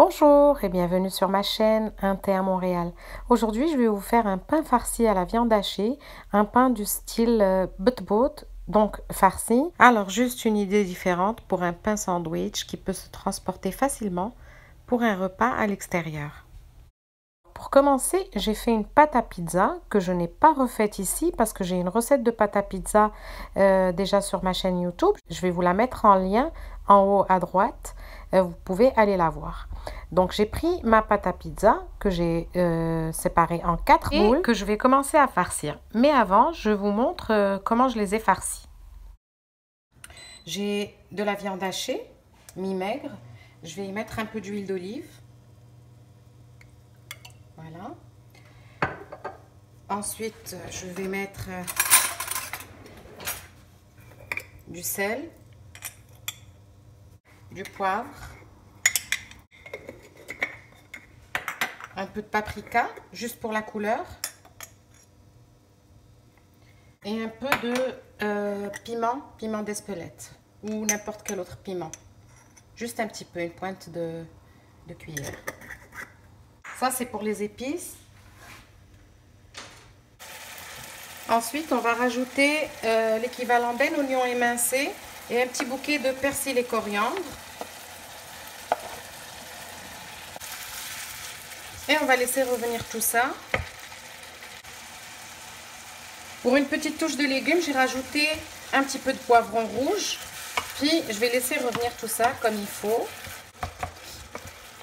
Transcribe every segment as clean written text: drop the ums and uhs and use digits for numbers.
Bonjour et bienvenue sur ma chaîne Un thé à Montréal. Aujourd'hui, je vais vous faire un pain farci à la viande hachée, un pain du style butbot, donc farci. Alors, juste une idée différente pour un pain sandwich qui peut se transporter facilement pour un repas à l'extérieur. Pour commencer, j'ai fait une pâte à pizza que je n'ai pas refaite ici parce que j'ai une recette de pâte à pizza déjà sur ma chaîne YouTube. Je vais vous la mettre en lien en haut à droite. Vous pouvez aller la voir. Donc, j'ai pris ma pâte à pizza que j'ai séparée en 4 boules et que je vais commencer à farcir. Mais avant, je vous montre comment je les ai farcis. J'ai de la viande hachée, mi-maigre. Je vais y mettre un peu d'huile d'olive. Voilà. Ensuite, je vais mettre du sel, du poivre, un peu de paprika, juste pour la couleur, et un peu de piment d'Espelette, ou n'importe quel autre piment. Juste un petit peu, une pointe de cuillère. Ça, c'est pour les épices. Ensuite, on va rajouter l'équivalent d'un oignon émincé et un petit bouquet de persil et coriandre. Et on va laisser revenir tout ça. Pour une petite touche de légumes, j'ai rajouté un petit peu de poivron rouge. Puis, je vais laisser revenir tout ça comme il faut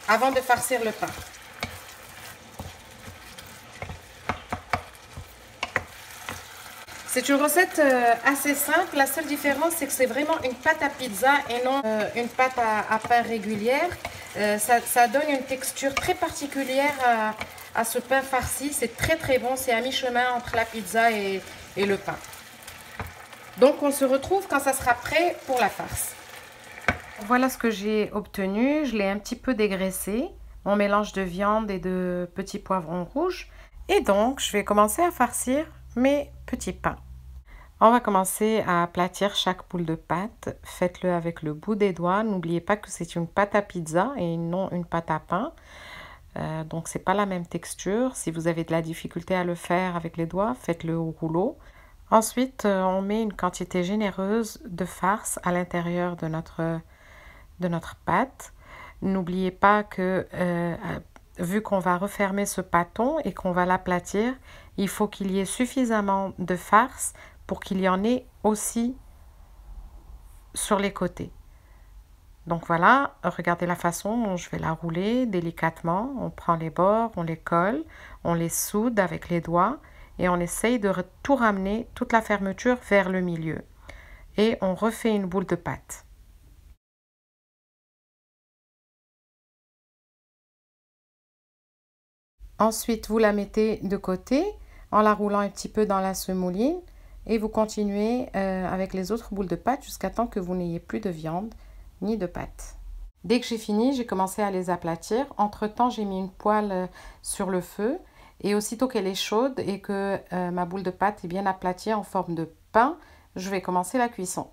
avant de farcir le pain. C'est une recette assez simple. La seule différence, c'est que c'est vraiment une pâte à pizza et non une pâte à pain régulière. Ça donne une texture très particulière à ce pain farci. C'est très bon. C'est à mi-chemin entre la pizza et le pain. Donc, on se retrouve quand ça sera prêt pour la farce. Voilà ce que j'ai obtenu. Je l'ai un petit peu dégraissé. Mon mélange de viande et de petits poivrons rouges. Et donc, je vais commencer à farcir mes petits pains. On va commencer à aplatir chaque boule de pâte. Faites-le avec le bout des doigts. N'oubliez pas que c'est une pâte à pizza et non une pâte à pain. Donc, c'est pas la même texture. Si vous avez de la difficulté à le faire avec les doigts, faites-le au rouleau. Ensuite, on met une quantité généreuse de farce à l'intérieur de notre pâte. N'oubliez pas que vu qu'on va refermer ce pâton et qu'on va l'aplatir, il faut qu'il y ait suffisamment de farce pour qu'il y en ait aussi sur les côtés. Donc voilà, regardez la façon dont je vais la rouler délicatement. On prend les bords, on les colle, on les soude avec les doigts et on essaye de tout ramener, toute la fermeture vers le milieu. Et on refait une boule de pâte. Ensuite, vous la mettez de côté en la roulant un petit peu dans la semouline et vous continuez avec les autres boules de pâte jusqu'à temps que vous n'ayez plus de viande ni de pâte. Dès que j'ai fini, j'ai commencé à les aplatir. Entre-temps, j'ai mis une poêle sur le feu et aussitôt qu'elle est chaude et que ma boule de pâte est bien aplatie en forme de pain, je vais commencer la cuisson.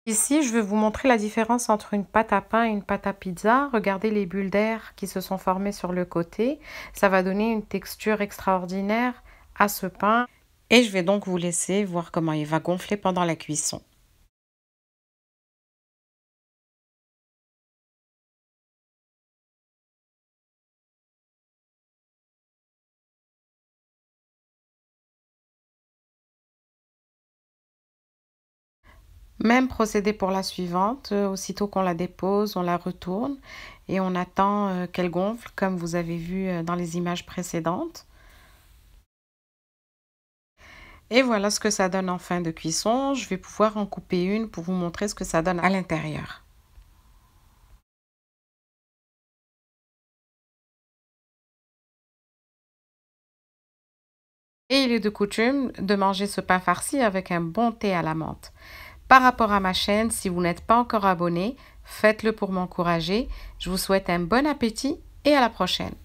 Ici, je vais vous montrer la différence entre une pâte à pain et une pâte à pizza. Regardez les bulles d'air qui se sont formées sur le côté. Ça va donner une texture extraordinaire à ce pain. Et je vais donc vous laisser voir comment il va gonfler pendant la cuisson. Même procédé pour la suivante. Aussitôt qu'on la dépose, on la retourne et on attend qu'elle gonfle comme vous avez vu dans les images précédentes. Et voilà ce que ça donne en fin de cuisson. Je vais pouvoir en couper une pour vous montrer ce que ça donne à l'intérieur. Et il est de coutume de manger ce pain farci avec un bon thé à la menthe. Par rapport à ma chaîne, si vous n'êtes pas encore abonné, faites-le pour m'encourager. Je vous souhaite un bon appétit et à la prochaine.